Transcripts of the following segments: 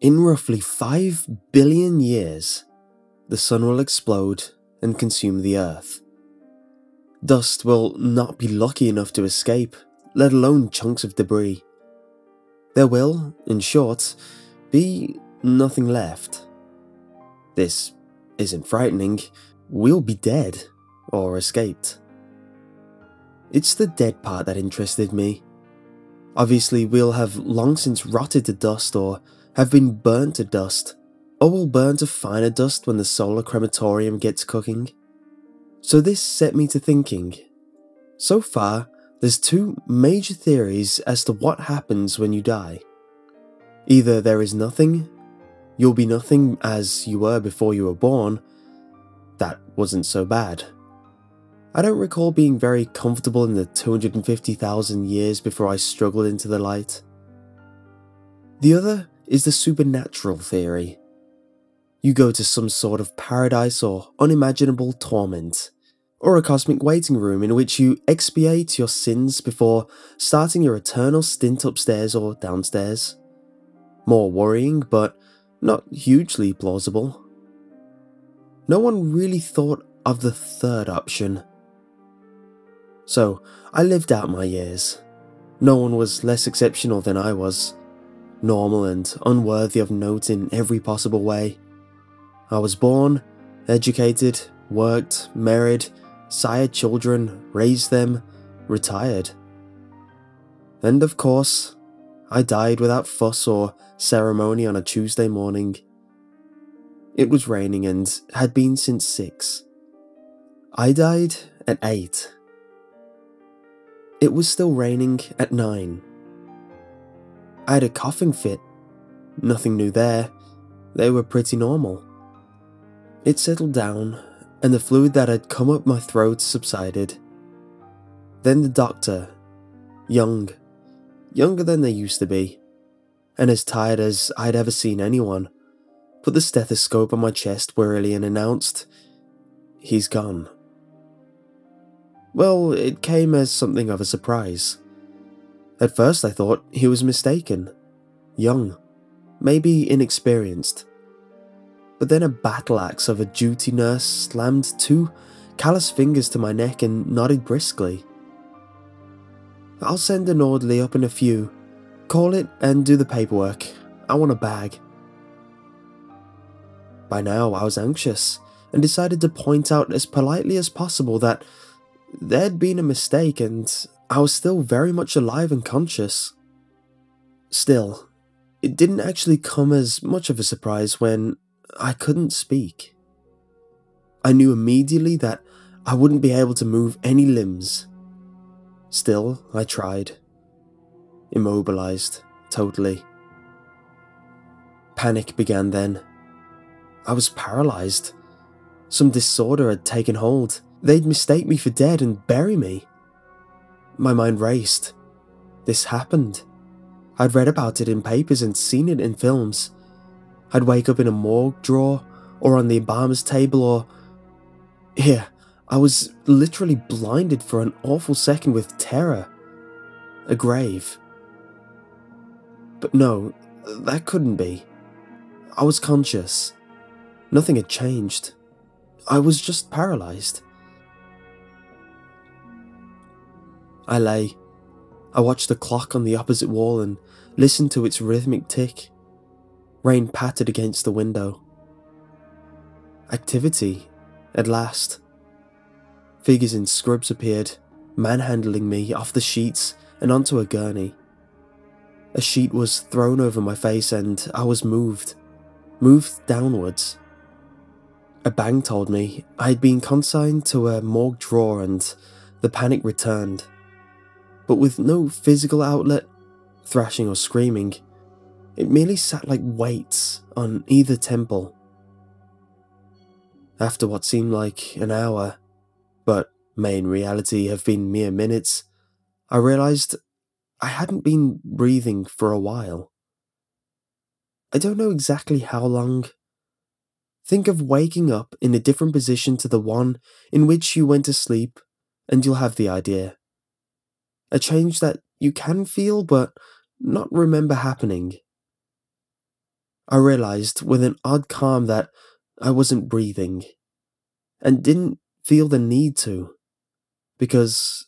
In roughly 5 billion years, the sun will explode and consume the Earth. Dust will not be lucky enough to escape, let alone chunks of debris. There will, in short, be nothing left. This isn't frightening. We'll be dead, or escaped. It's the dead part that interested me. Obviously, we'll have long since rotted to dust or have been burnt to dust, or will burn to finer dust when the solar crematorium gets cooking. So this set me to thinking. So far, there's two major theories as to what happens when you die. Either there is nothing, you'll be nothing as you were before you were born. That wasn't so bad. I don't recall being very comfortable in the 250,000 years before I struggled into the light. The other is the supernatural theory. You go to some sort of paradise or unimaginable torment, or a cosmic waiting room in which you expiate your sins before starting your eternal stint upstairs or downstairs. More worrying, but not hugely plausible. No one really thought of the third option. So, I lived out my years. No one was less exceptional than I was. Normal and unworthy of note in every possible way. I was born, educated, worked, married, sired children, raised them, retired. And of course, I died without fuss or ceremony on a Tuesday morning. It was raining and had been since 6. I died at 8. It was still raining at 9. I had a coughing fit. Nothing new there. They were pretty normal. It settled down, and the fluid that had come up my throat subsided. Then the doctor, younger than they used to be, and as tired as I'd ever seen anyone, put the stethoscope on my chest wearily and announced, "He's gone." Well, it came as something of a surprise. At first I thought he was mistaken. Young, maybe inexperienced. But then a battle axe of a duty nurse slammed 2 callous fingers to my neck and nodded briskly. "I'll send an orderly up in a few. Call it and do the paperwork. I want a bag." By now I was anxious and decided to point out as politely as possible that there'd been a mistake and I was still very much alive and conscious. Still, it didn't actually come as much of a surprise when I couldn't speak. I knew immediately that I wouldn't be able to move any limbs. Still, I tried. Immobilized, totally. Panic began then. I was paralyzed. Some disorder had taken hold. They'd mistake me for dead and bury me. My mind raced. This happened. I'd read about it in papers and seen it in films. I'd wake up in a morgue drawer, or on the embalmer's table, or... Here, I was literally blinded for an awful second with terror. A grave. But no, that couldn't be. I was conscious. Nothing had changed. I was just paralyzed. I lay. I watched the clock on the opposite wall and listened to its rhythmic tick. Rain pattered against the window. Activity, at last. Figures in scrubs appeared, manhandling me off the sheets and onto a gurney. A sheet was thrown over my face and I was moved downwards. A bang told me I had been consigned to a morgue drawer and the panic returned. But with no physical outlet, thrashing or screaming, it merely sat like weights on either temple. After what seemed like an hour, but may in reality have been mere minutes, I realized I hadn't been breathing for a while. I don't know exactly how long. Think of waking up in a different position to the one in which you went to sleep, and you'll have the idea. A change that you can feel but not remember happening. I realized with an odd calm that I wasn't breathing, and didn't feel the need to, because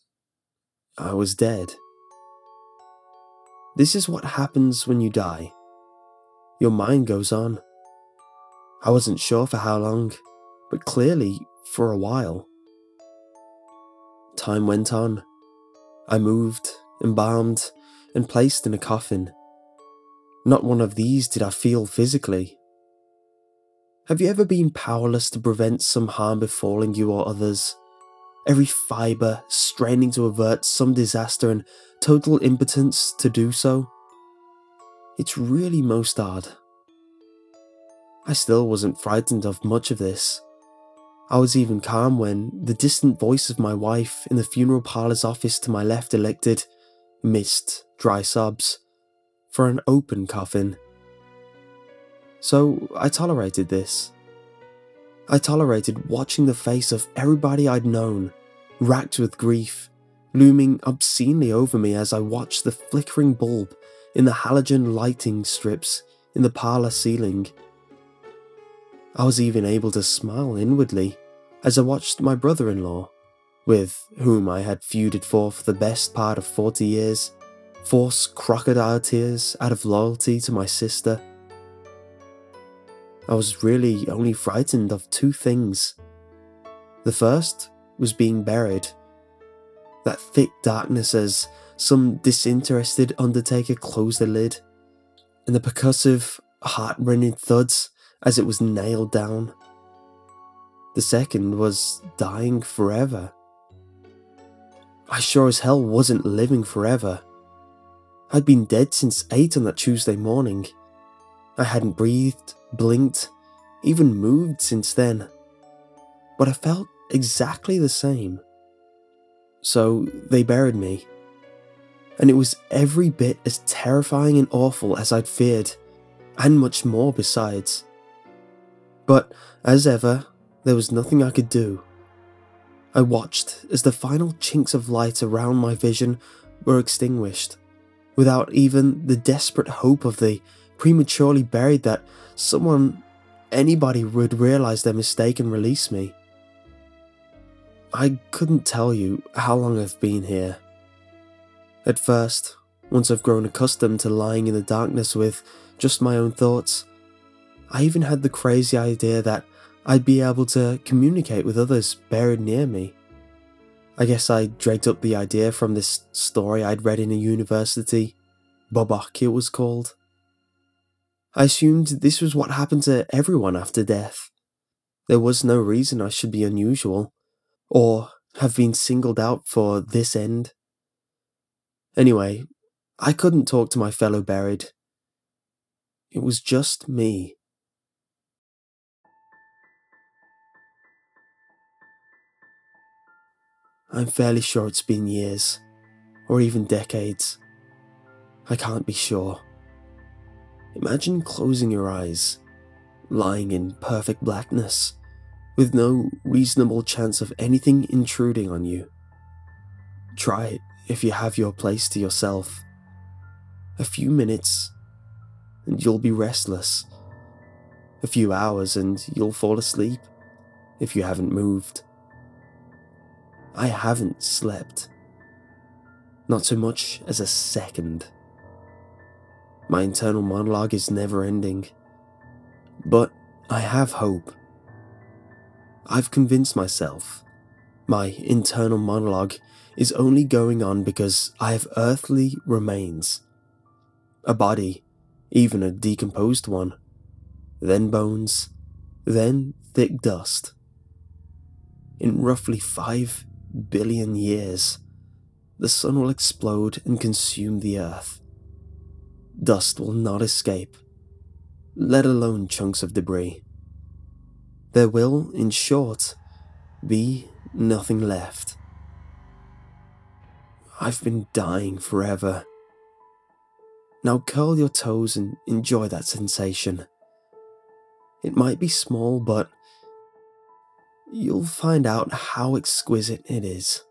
I was dead. This is what happens when you die. Your mind goes on. I wasn't sure for how long, but clearly for a while. Time went on. I moved, embalmed, and placed in a coffin. Not one of these did I feel physically. Have you ever been powerless to prevent some harm befalling you or others? Every fibre straining to avert some disaster and total impotence to do so? It's really most odd. I still wasn't frightened of much of this. I was even calm when the distant voice of my wife in the funeral parlour's office to my left elected, missed dry sobs, for an open coffin. So I tolerated this. I tolerated watching the face of everybody I'd known, racked with grief, looming obscenely over me as I watched the flickering bulb in the halogen lighting strips in the parlour ceiling. I was even able to smile inwardly as I watched my brother-in-law, with whom I had feuded for the best part of 40 years, force crocodile tears out of loyalty to my sister. I was really only frightened of two things. The first was being buried. That thick darkness as some disinterested undertaker closed the lid, and the percussive, heart-rending thuds as it was nailed down. The second was dying forever. I sure as hell wasn't living forever. I'd been dead since 8 on that Tuesday morning. I hadn't breathed, blinked, even moved since then. But I felt exactly the same. So they buried me. And it was every bit as terrifying and awful as I'd feared, and much more besides. But, as ever, there was nothing I could do. I watched as the final chinks of light around my vision were extinguished, without even the desperate hope of the prematurely buried that anybody would realize their mistake and release me. I couldn't tell you how long I've been here. At first, once I've grown accustomed to lying in the darkness with just my own thoughts, I even had the crazy idea that I'd be able to communicate with others buried near me. I guess I dragged up the idea from this story I'd read in a university. Bobok, it was called. I assumed this was what happened to everyone after death. There was no reason I should be unusual, or have been singled out for this end. Anyway, I couldn't talk to my fellow buried. It was just me. I'm fairly sure it's been years, or even decades. I can't be sure. Imagine closing your eyes, lying in perfect blackness, with no reasonable chance of anything intruding on you. Try it if you have your place to yourself. A few minutes, and you'll be restless. A few hours, and you'll fall asleep, if you haven't moved. I haven't slept. Not so much as a second. My internal monologue is never ending. But I have hope. I've convinced myself my internal monologue is only going on because I have earthly remains. A body, even a decomposed one. Then bones, then thick dust. In roughly 5 billion years, the sun will explode and consume the earth. Dust will not escape, let alone chunks of debris. There will, in short, be nothing left. I've been dying forever. Now curl your toes and enjoy that sensation. It might be small, but you'll find out how exquisite it is.